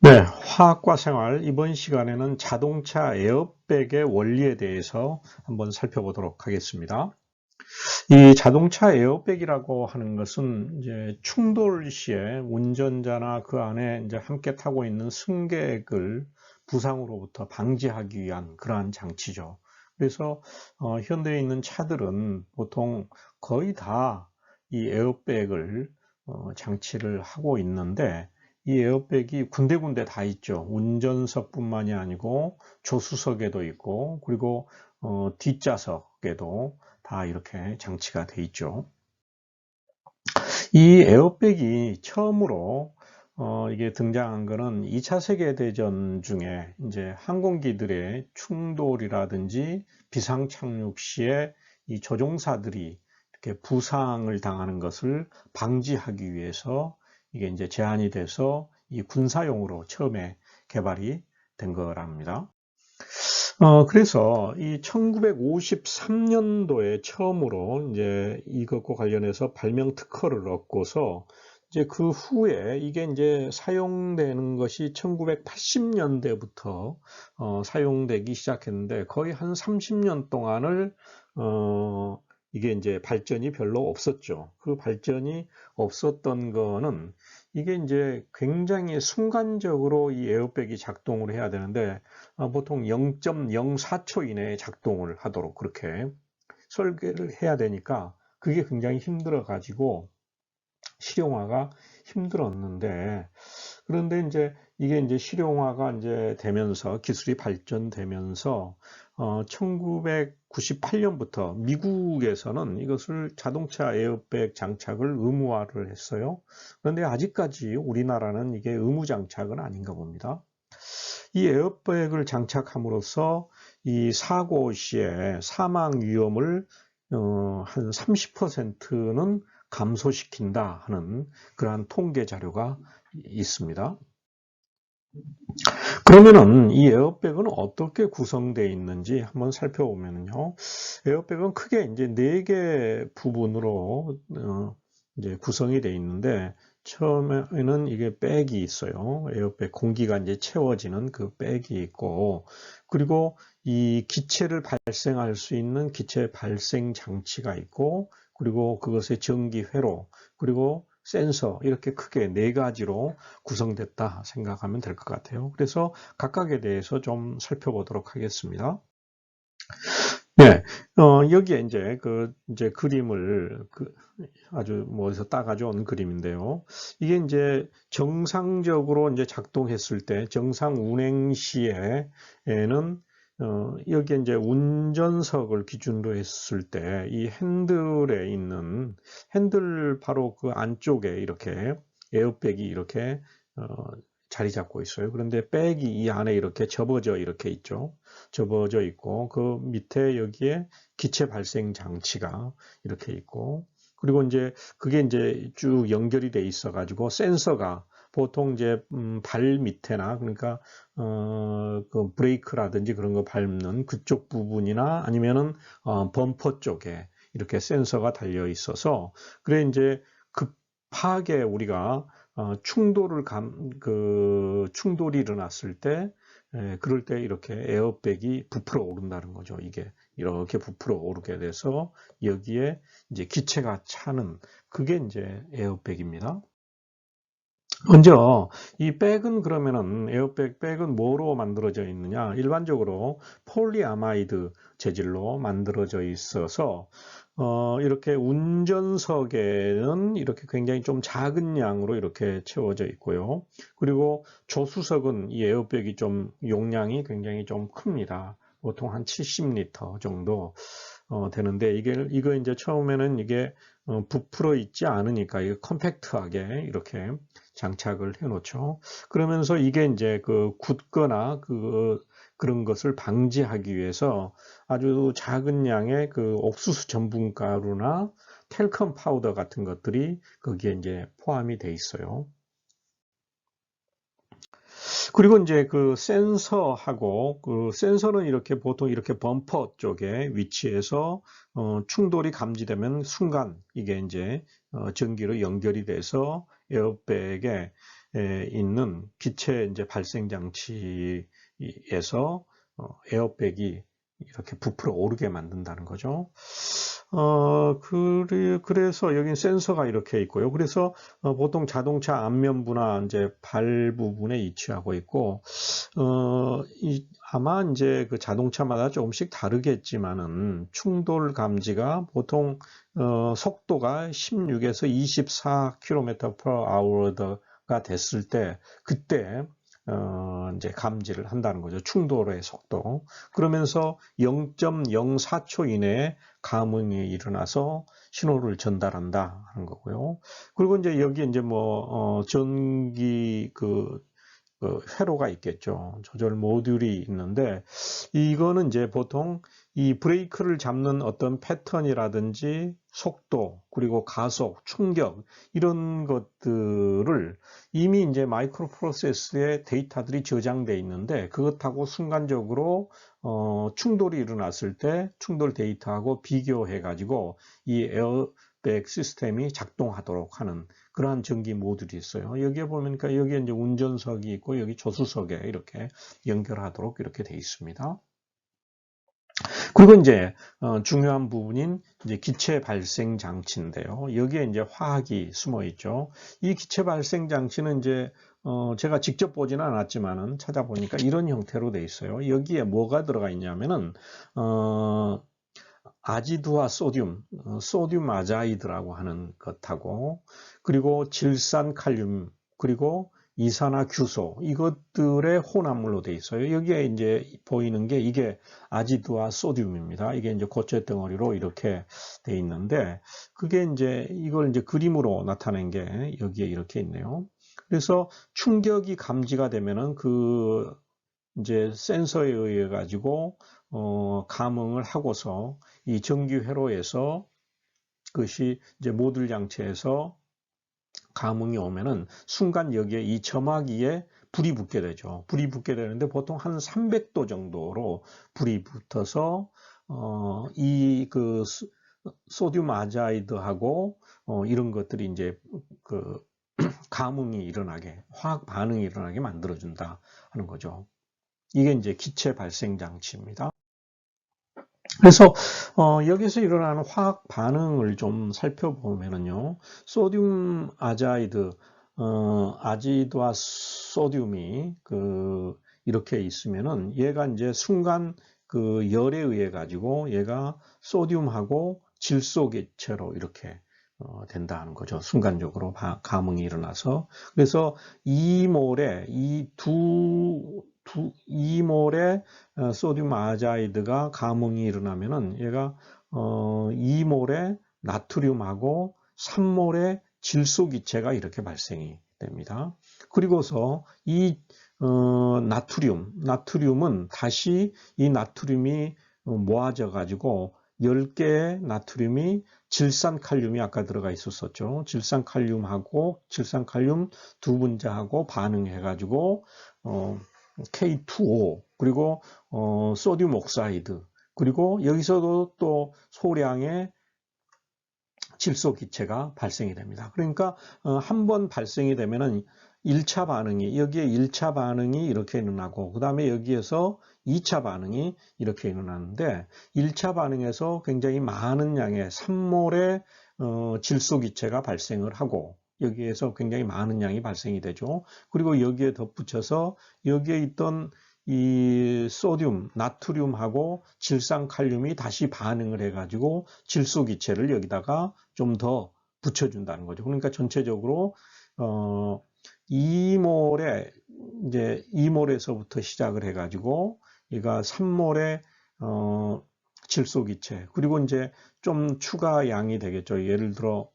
네, 화학과 생활 이번 시간에는 자동차 에어백의 원리에 대해서 한번 살펴보도록 하겠습니다. 이 자동차 에어백이라고 하는 것은 이제 충돌 시에 운전자나 그 안에 이제 함께 타고 있는 승객을 부상으로부터 방지하기 위한 그러한 장치죠. 그래서 현대에 있는 차들은 보통 거의 다 이 에어백을 장치를 하고 있는데, 이 에어백이 군데군데 다 있죠. 운전석뿐만이 아니고 조수석에도 있고, 그리고 뒷좌석에도 다 이렇게 장치가 돼 있죠. 이 에어백이 처음으로 이게 등장한 거는 2차 세계대전 중에 이제 항공기들의 충돌이라든지 비상 착륙 시에 이 조종사들이 이렇게 부상을 당하는 것을 방지하기 위해서 이게 이제 제한이 돼서 이 군사용으로 처음에 개발이 된 거랍니다. 그래서 이 1953년도에 처음으로 이제 이것과 관련해서 발명 특허를 얻고서 이제 그 후에 이게 이제 사용되는 것이 1980년대부터 사용되기 시작했는데, 거의 한 30년 동안을 이게 이제 발전이 별로 없었죠. 그 발전이 없었던 거는 이게 이제 굉장히 순간적으로 이 에어백이 작동을 해야 되는데, 보통 0.04초 이내에 작동을 하도록 그렇게 설계를 해야 되니까 그게 굉장히 힘들어 가지고 실용화가 힘들었는데, 그런데 이제 이게 이제 실용화가 이제 되면서 기술이 발전되면서 1998년부터 미국에서는 이것을 자동차 에어백 장착을 의무화를 했어요. 그런데 아직까지 우리나라는 이게 의무 장착은 아닌가 봅니다. 이 에어백을 장착함으로써 이 사고 시에 사망 위험을 한 30%는 감소시킨다 하는 그러한 통계 자료가 있습니다. 그러면은 이 에어백은 어떻게 구성되어 있는지 한번 살펴보면요. 에어백은 크게 이제 4개 부분으로 이제 구성이 되어 있는데, 처음에는 이게 백이 있어요. 에어백 공기가 이제 채워지는 그 백이 있고, 그리고 이 기체를 발생할 수 있는 기체 발생 장치가 있고, 그리고 그것의 전기 회로, 그리고 센서, 이렇게 크게 4가지로 구성됐다 생각하면 될 것 같아요. 그래서 각각에 대해서 좀 살펴보도록 하겠습니다. 네, 여기에 이제 그림을 아주 뭐에서 따가져온 그림인데요. 이게 이제 정상적으로 이제 작동했을 때, 정상 운행 시에는 여기에 이제 운전석을 기준으로 했을 때, 이 핸들에 있는 핸들 바로 그 안쪽에 이렇게 에어백이 이렇게 어, 자리 잡고 있어요. 그런데 백이 이 안에 이렇게 접어져 이렇게 있죠. 접어져 있고, 그 밑에 여기에 기체 발생 장치가 이렇게 있고, 그리고 이제 그게 이제 쭉 연결이 돼 있어 가지고 센서가 보통 이제 발 밑에나, 그러니까 그 브레이크라든지 그런 거 밟는 그쪽 부분이나 아니면은 범퍼 쪽에 이렇게 센서가 달려 있어서, 그래 이제 급하게 우리가 충돌이 일어났을 때, 그럴 때 이렇게 에어백이 부풀어 오른다는 거죠. 이게 이렇게 부풀어 오르게 돼서 여기에 이제 기체가 차는, 그게 이제 에어백입니다. 먼저 이 백은, 그러면은 백은 뭐로 만들어져 있느냐? 일반적으로 폴리아마이드 재질로 만들어져 있어서 이렇게 운전석에는 이렇게 굉장히 좀 작은 양으로 이렇게 채워져 있고요. 그리고 조수석은 이 에어백이 좀 용량이 굉장히 좀 큽니다. 보통 한 70리터 정도 되는데, 이거 이제 처음에는 이게 부풀어 있지 않으니까 이게 컴팩트하게 이렇게 장착을 해 놓죠. 그러면서 이게 이제 그 굳거나 그런 것을 방지하기 위해서 아주 작은 양의 그 옥수수 전분가루나 텔컴 파우더 같은 것들이 거기에 이제 포함이 돼 있어요. 그리고 이제 그 센서하고, 그 센서는 이렇게 보통 이렇게 범퍼 쪽에 위치해서 충돌이 감지되면 순간 이게 이제 전기로 연결이 돼서 에어백에 있는 기체 이제 발생 장치에서 에어백이 이렇게 부풀어 오르게 만든다는 거죠. 그래서 여기 센서가 이렇게 있고요. 그래서 보통 자동차 앞면부나 이제 발 부분에 위치하고 있고, 아마 이제 그 자동차마다 조금씩 다르겠지만은 충돌 감지가 보통 속도가 16에서 24km/h가 됐을 때 그때 이제 감지를 한다는 거죠. 충돌의 속도. 그러면서 0.04초 이내에 감응이 일어나서 신호를 전달한다 하는 거고요. 그리고 이제 여기 이제 뭐 전기 회로가 있겠죠. 조절 모듈이 있는데 이거는 이제 보통 이 브레이크를 잡는 어떤 패턴이라든지 속도 그리고 가속, 충격 이런 것들을 이미 이제 마이크로 프로세서에 데이터들이 저장돼 있는데 그것하고 순간적으로 충돌이 일어났을 때 충돌 데이터하고 비교해 가지고 이 에어백 시스템이 작동하도록 하는 그러한 전기 모듈이 있어요. 여기에 보니까 여기에 이제 운전석이 있고 여기 조수석에 이렇게 연결하도록 이렇게 돼 있습니다. 그리고 이제 중요한 부분인 이제 기체 발생 장치인데요. 여기에 이제 화학이 숨어 있죠. 이 기체 발생 장치는 이제 제가 직접 보지는 않았지만은 찾아보니까 이런 형태로 돼 있어요. 여기에 뭐가 들어가 있냐면은 아지드와 소듐 아자이드라고 하는 것하고 그리고 질산칼륨 그리고 이산화규소 이것들의 혼합물로 되어 있어요. 여기에 이제 보이는 게 이게 아지드와 소듐입니다. 이게 이제 고체 덩어리로 이렇게 되어 있는데 그게 이제 이걸 이제 그림으로 나타낸 게 여기에 이렇게 있네요. 그래서 충격이 감지가 되면은 그 이제 센서에 의해 가지고 감응을 하고서 이 전기 회로에서 그것이 이제 모듈 장치에서 감응이 오면은 순간 여기에 이 점화기에 불이 붙게 되죠. 불이 붙게 되는데 보통 한 300도 정도로 불이 붙어서 이 그 소듐 아자이드하고 이런 것들이 이제 그 감응이 일어나게 화학 반응이 일어나게 만들어준다 하는 거죠. 이게 이제 기체 발생 장치입니다. 그래서 여기서 일어나는 화학 반응을 좀 살펴보면은요, 소듐 아자이드, 아지드와 소듐이 이렇게 있으면은 얘가 이제 순간 그 열에 의해 가지고 얘가 소듐하고 질소기체로 이렇게 된다는 거죠. 순간적으로 감응이 일어나서. 그래서 이몰에 이몰에 소듐 아자이드가 감응이 일어나면은 얘가 2몰의 나트륨하고 3몰의 질소기체가 이렇게 발생이 됩니다. 그리고서 이 나트륨은 다시 이 나트륨이 모아져 가지고 10개의 나트륨이 질산칼륨이 아까 들어가 있었죠. 질산칼륨 두 분자하고 반응해 가지고 K2O 그리고 소듐 옥사이드 그리고 여기서도 또 소량의 질소 기체가 발생이 됩니다. 그러니까 한 번 발생이 되면은 1차 반응이 여기에 1차 반응이 이렇게 일어나고 그다음에 여기에서 2차 반응이 이렇게 일어나는데 1차 반응에서 굉장히 많은 양의 3몰의 질소 기체가 발생을 하고 여기에서 굉장히 많은 양이 발생이 되죠. 그리고 여기에 덧붙여서 여기에 있던 이 소듐, 나트륨하고 질산칼륨이 다시 반응을 해가지고 질소 기체를 여기다가 좀 더 붙여준다는 거죠. 그러니까 전체적으로 2몰에 이제 2몰에서부터 시작을 해가지고 얘가 3몰의 질소 기체 그리고 이제 좀 추가 양이 되겠죠. 예를 들어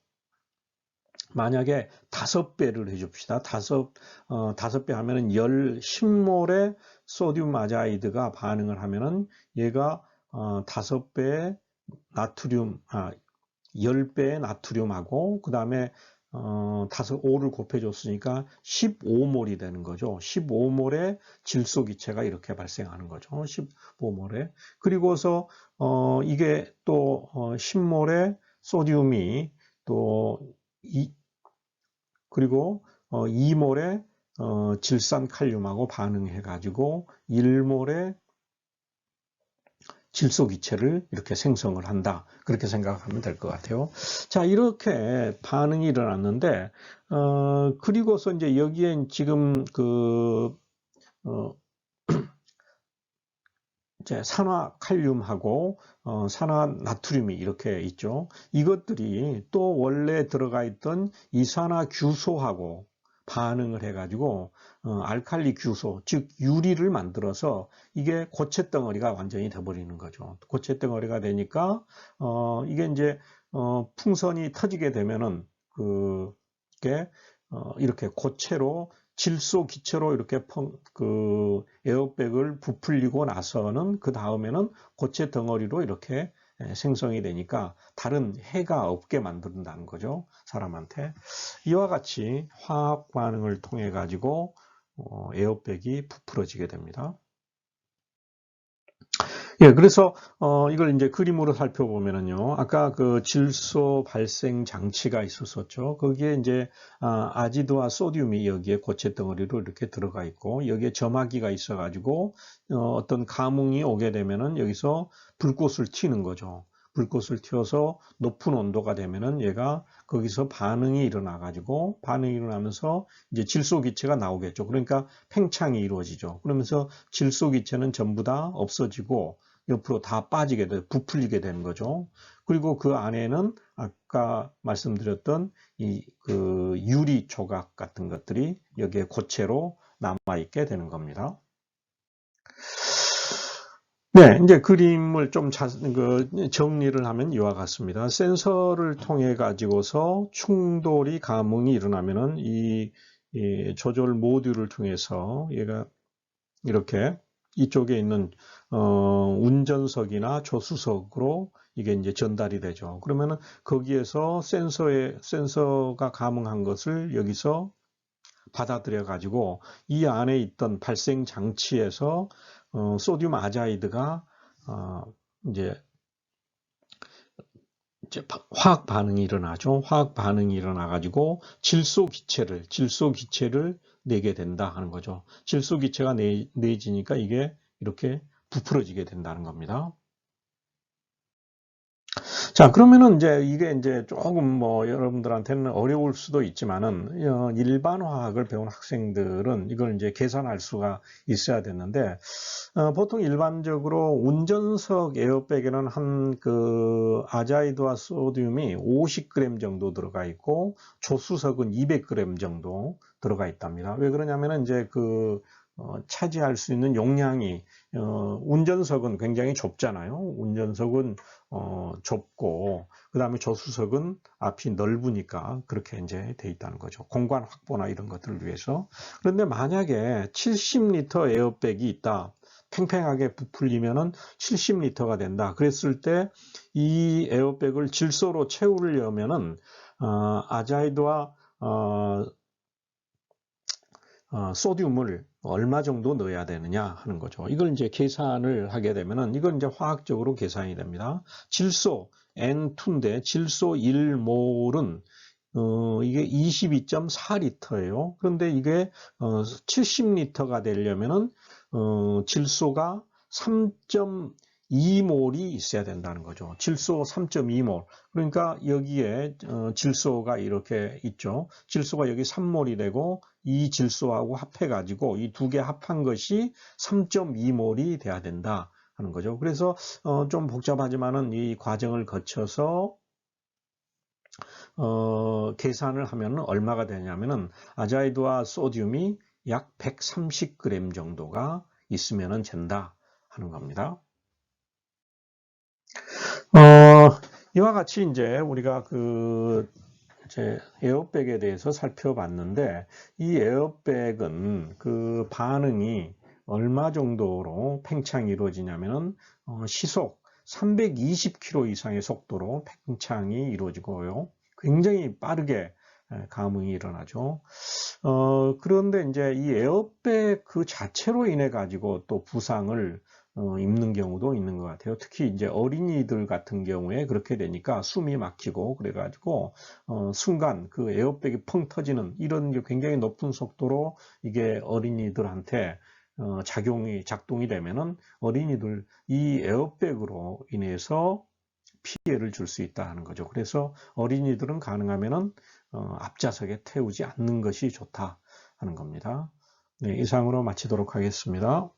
만약에 5배를 해줍시다. 5배 하면은 10몰의 소듐 아자이드가 반응을 하면은 얘가 5배의 나트륨, 10배의 나트륨하고 그 다음에 5를 곱해줬으니까 15몰이 되는 거죠. 15몰의 질소 기체가 이렇게 발생하는 거죠. 15몰에. 그리고서 이게 또 10몰의 소듐이 또 그리고 2몰의 질산칼륨하고 반응해 가지고 1몰의 질소기체를 이렇게 생성을 한다. 그렇게 생각하면 될 것 같아요. 자, 이렇게 반응이 일어났는데, 그리고서 이제 여기에 지금 이제 산화칼륨하고 산화나트륨이 이렇게 있죠. 이것들이 또 원래 들어가 있던 이산화규소하고 반응을 해가지고 알칼리 규소, 즉 유리를 만들어서 이게 고체 덩어리가 완전히 돼버리는 거죠. 고체 덩어리가 되니까 이게 이제 풍선이 터지게 되면은 그게 이렇게 고체로 질소 기체로 이렇게 에어백을 부풀리고 나서는 그 다음에는 고체 덩어리로 이렇게 생성이 되니까 다른 해가 없게 만든다는 거죠. 사람한테. 이와 같이 화학 반응을 통해 가지고 에어백이 부풀어지게 됩니다. 예, 그래서 이걸 이제 그림으로 살펴보면은요, 아까 그 질소 발생 장치가 있었었죠. 거기에 이제 아지드와 소듐이 여기에 고체 덩어리로 이렇게 들어가 있고, 여기에 점화기가 있어가지고 어떤 감흥이 오게 되면은 여기서 불꽃을 튀는 거죠. 불꽃을 튀어서 높은 온도가 되면은 얘가 거기서 반응이 일어나가지고 반응이 일어나면서 이제 질소 기체가 나오겠죠. 그러니까 팽창이 이루어지죠. 그러면서 질소 기체는 전부 다 없어지고 옆으로 다 빠지게 돼, 부풀리게 되는 거죠. 그리고 그 안에는 아까 말씀드렸던 그 유리 조각 같은 것들이 여기에 고체로 남아있게 되는 겁니다. 네, 이제 그림을 좀 정리를 하면 이와 같습니다. 센서를 통해 가지고서 충돌이 감흥이 일어나면은 이 조절 모듈을 통해서 얘가 이렇게 이쪽에 있는 운전석이나 조수석으로 이게 이제 전달이 되죠. 그러면은 거기에서 센서가 감응한 것을 여기서 받아들여 가지고 이 안에 있던 발생 장치에서 소듐 아자이드가 이제 화학 반응이 일어나죠. 화학 반응이 일어나 가지고 질소 기체를 내게 된다 하는 거죠. 질소 기체가 내지니까 이게 이렇게 부풀어지게 된다는 겁니다. 자, 그러면은 이제 이게 이제 조금 뭐 여러분들한테는 어려울 수도 있지만은 일반 화학을 배운 학생들은 이걸 이제 계산할 수가 있어야 되는데 보통 일반적으로 운전석 에어백에는 한 그 아자이드와 소듐이 50g 정도 들어가 있고 조수석은 200g 정도 들어가 있답니다. 왜 그러냐면은 이제 차지할 수 있는 용량이 운전석은 굉장히 좁잖아요. 운전석은 좁고 그 다음에 조수석은 앞이 넓으니까 그렇게 이제 돼 있다는 거죠. 공간 확보나 이런 것들을 위해서. 그런데 만약에 70리터 에어백이 있다. 팽팽하게 부풀리면은 70리터가 된다. 그랬을 때 이 에어백을 질소로 채우려면은 아자이드와 소듐을 얼마 정도 넣어야 되느냐 하는 거죠. 이걸 이제 계산을 하게 되면은 이건 이제 화학적으로 계산이 됩니다. 질소 N2인데 질소 1몰은 이게 22.4리터예요. 그런데 이게 70리터가 되려면은 질소가 3.2몰이 있어야 된다는 거죠. 질소 3.2몰. 그러니까 여기에 질소가 이렇게 있죠. 질소가 여기 3몰이 되고 이 질소하고 합해가지고 이 두 개 합한 것이 3.2몰이 돼야 된다 하는 거죠. 그래서 좀 복잡하지만은 이 과정을 거쳐서 계산을 하면 얼마가 되냐면은 아자이드와 소듐이 약 130g 정도가 있으면 된다 하는 겁니다. 이와 같이 이제 우리가 이제 에어백에 대해서 살펴봤는데 이 에어백은 그 반응이 얼마 정도로 팽창이 이루어지냐면은 시속 320km 이상의 속도로 팽창이 이루어지고요. 굉장히 빠르게 감응이 일어나죠. 그런데 이제 이 에어백 그 자체로 인해 가지고 또 부상을 입는 경우도 있는 것 같아요. 특히 이제 어린이들 같은 경우에 그렇게 되니까 숨이 막히고 그래가지고 순간 그 에어백이 펑 터지는 이런 게 굉장히 높은 속도로 이게 어린이들한테 작동이 되면은 어린이들 이 에어백으로 인해서 피해를 줄 수 있다는 거죠. 그래서 어린이들은 가능하면은 앞좌석에 태우지 않는 것이 좋다 하는 겁니다. 네, 이상으로 마치도록 하겠습니다.